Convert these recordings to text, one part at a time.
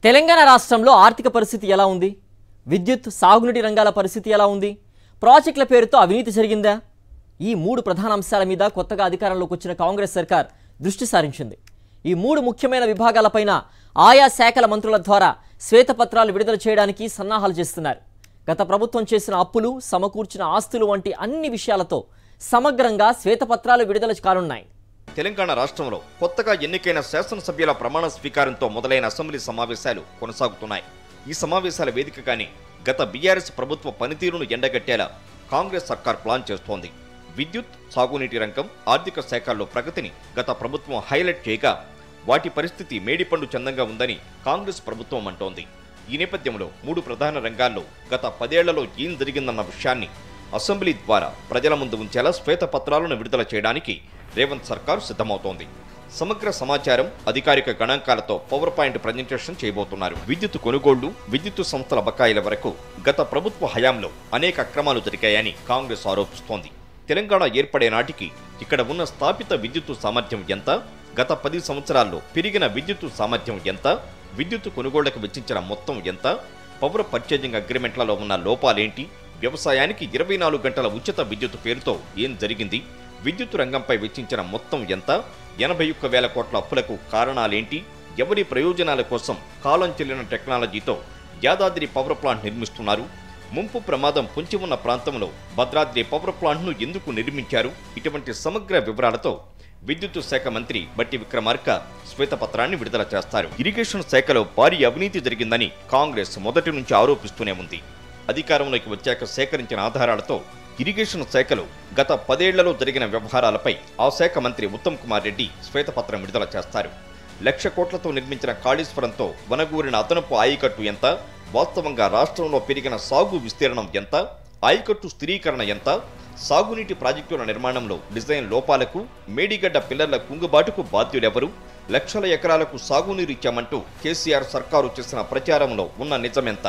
తెలంగాణ రాష్ట్రంలో ఆర్థిక పరిస్థితి ఎలా ఉంది? విద్యుత్, సాగునీటి రంగాల పరిస్థితి ఎలా ఉంది? ప్రాజెక్టుల పేరుతో అవినీతి జరిగిందా? ఈ మూడు ప్రధాన అంశాల మీద కొత్తగా అధికారంలోకి వచ్చిన కాంగ్రెస్ సర్కార్ దృష్టి సారించింది. ఈ మూడు ముఖ్యమైన విభాగాలపైన ఆయా శాఖల మంత్రుల ద్వారా శ్వేతపత్రాలు విడుదల చేయడానికి సన్నాహాలు చేస్తున్నారు. గత ప్రభుత్వం చేసిన అప్పులు, సమకూర్చిన ఆస్తులు వంటి అన్ని విషయాలతో సమగ్రంగా శ్వేతపత్రాలు విడుదల కానున్నాయి. తెలంగాణ రాష్ట్రంలో కొత్తగా ఎన్నికైన శాసనసభ్యుల ప్రమాణ స్వీకారంతో మొదలైన అసెంబ్లీ సమావేశాలు కొనసాగుతున్నాయి. ఈ సమావేశాల వేదికగానే గత బీఆర్ఎస్ ప్రభుత్వ పనితీరును ఎండగట్టేలా కాంగ్రెస్ సర్కార్ ప్లాన్ చేస్తోంది. విద్యుత్, సాగునీటి రంగం, ఆర్థిక శాఖల్లో ప్రగతిని గత ప్రభుత్వం హైలైట్ చేయగా వాటి పరిస్థితి మేడిపండు చందంగా ఉందని కాంగ్రెస్ ప్రభుత్వం అంటోంది. ఈ నేపథ్యంలో మూడు ప్రధాన రంగాల్లో గత 10 ఏళ్లలో ఏం జరిగిందన్న విషయాన్ని అసెంబ్లీ ద్వారా ప్రజల ముందు ఉంచేలా శ్వేతపత్రాలను విడుదల చేయడానికి రేవంత్ సర్కార్ సిద్ధమవుతోంది. సమగ్ర సమాచారం, అధికారిక గణాంకాలతో పవర్ పాయింట్ ప్రజెంటేషన్ చేయబోతున్నారు. విద్యుత్ కొనుగోళ్లు, విద్యుత్ సంస్థల బకాయిల వరకు గత ప్రభుత్వ హయాంలో అనేక అక్రమాలు జరిగాయని కాంగ్రెస్ ఆరోపిస్తోంది. తెలంగాణ ఏర్పడే నాటికి ఇక్కడ ఉన్న స్థాపిత విద్యుత్ సామర్థ్యం ఎంత, గత 10 సంవత్సరాల్లో పెరిగిన విద్యుత్ సామర్థ్యం ఎంత, విద్యుత్ కొనుగోళ్లకు వెచ్చించిన మొత్తం ఎంత, పవర్ పర్చేజింగ్ అగ్రిమెంట్లలో ఉన్న లోపాలేంటి, వ్యవసాయానికి 24 గంటల ఉచిత విద్యుత్ పేరుతో ఏం జరిగింది, విద్యుత్ రంగంపై వెచ్చించిన మొత్తం ఎంత, 81,000 కోట్ల అప్పులకు కారణాలేంటి, ఎవరి ప్రయోజనాల కోసం కాలం చెల్లిన టెక్నాలజీతో యాదాద్రి పవర్ ప్లాంట్ నిర్మిస్తున్నారు, ముంపు ప్రమాదం పొంచి ఉన్న ప్రాంతంలో భద్రాద్రి పవర్ ప్లాంట్ను ఎందుకు నిర్మించారు, ఇటువంటి సమగ్ర వివరాలతో విద్యుత్ శాఖ మంత్రి బట్టి విక్రమార్క శ్వేతపత్రాన్ని విడుదల చేస్తారు. ఇరిగేషన్ శాఖలో భారీ అవినీతి జరిగిందని కాంగ్రెస్ మొదటి నుంచి ఆరోపిస్తూనే ఉంది. అధికారంలోకి వచ్చాక సేకరించిన ఆధారాలతో ఇరిగేషన్ శాఖలో గత 10 ఏళ్లలో జరిగిన వ్యవహారాలపై ఆ శాఖ మంత్రి ఉత్తమ్ కుమార్ రెడ్డి శ్వేతపత్రం విడుదల చేస్తారు. 1,00,000 కోట్లతో నిర్మించిన కాళేశ్వరంతో వనగూరిన అదనపు ఆయకట్టు ఎంత, వాస్తవంగా రాష్ట్రంలో పెరిగిన సాగు విస్తీర్ణం ఎంత, ఆయకట్టు స్థిరీకరణ ఎంత, సాగునీటి ప్రాజెక్టుల నిర్మాణంలో డిజైన్ లోపాలకు, మేడిగడ్డ పిల్లర్ల కుంగుబాటుకు బాధ్యులెవరు, లక్షల ఎకరాలకు సాగునీరు ఇచ్చామంటూ కేసీఆర్ సర్కారు చేసిన ప్రచారంలో ఉన్న నిజమెంత,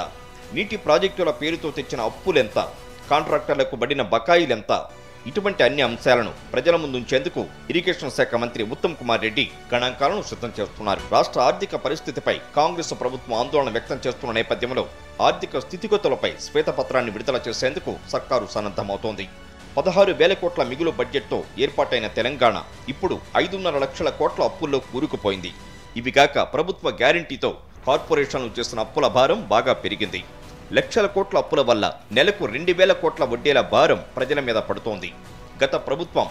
నీటి ప్రాజెక్టుల పేరుతో తెచ్చిన అప్పులెంత, కాంట్రాక్టర్లకు పడిన బకాయిలెంత, ఇటువంటి అన్ని అంశాలను ప్రజల ముందుంచేందుకు ఇరిగేషన్ శాఖ మంత్రి ఉత్తమ్ కుమార్ రెడ్డి గణాంకాలను సిద్ధం చేస్తున్నారు. రాష్ట్ర ఆర్థిక పరిస్థితిపై కాంగ్రెస్ ప్రభుత్వం ఆందోళన వ్యక్తం చేస్తున్న నేపథ్యంలో ఆర్థిక స్థితిగతులపై శ్వేతపత్రాన్ని విడుదల చేసేందుకు సర్కారు సన్నద్ధమవుతోంది. 16,000 కోట్ల మిగులు బడ్జెట్తో ఏర్పాటైన తెలంగాణ ఇప్పుడు 5.5 లక్షల కోట్ల అప్పుల్లో కూరుకుపోయింది. ఇవిగాక ప్రభుత్వ గ్యారంటీతో కార్పొరేషన్లు చేసిన అప్పుల భారం బాగా పెరిగింది. లక్షల కోట్ల అప్పుల వల్ల నెలకు 2,000 కోట్ల వడ్డీల భారం ప్రజల మీద పడుతోంది. గత ప్రభుత్వం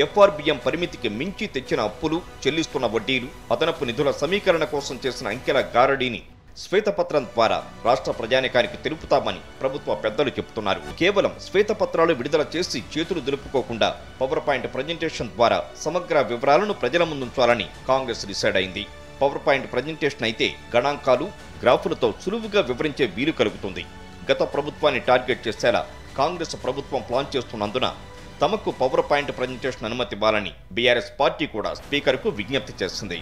ఎఫ్ఆర్బిఎం పరిమితికి మించి తెచ్చిన అప్పులు, చెల్లిస్తున్న వడ్డీలు, అదనపు నిధుల సమీకరణ కోసం చేసిన అంకెల గారడీని శ్వేతపత్రం ద్వారా రాష్ట్ర ప్రజానికానికి తెలుపుతామని ప్రభుత్వ పెద్దలు చెబుతున్నారు. కేవలం శ్వేతపత్రాలు విడుదల చేసి చేతులు దులుపుకోకుండా పవర్ పాయింట్ ప్రజెంటేషన్ ద్వారా సమగ్ర వివరాలను ప్రజల ముందుంచాలని కాంగ్రెస్ డిసైడ్ అయింది. పవర్ పాయింట్ ప్రజెంటేషన్ అయితే గణాంకాలు, గ్రాఫులతో సులువుగా వివరించే వీలు కలుగుతుంది. గత ప్రభుత్వాన్ని టార్గెట్ చేసేలా కాంగ్రెస్ ప్రభుత్వం ప్లాన్ చేస్తున్నందున తమకు పవర్ పాయింట్ ప్రజెంటేషన్ అనుమతి ఇవ్వాలని బీఆర్ఎస్ పార్టీ కూడా స్పీకర్కు విజ్ఞప్తి చేసింది.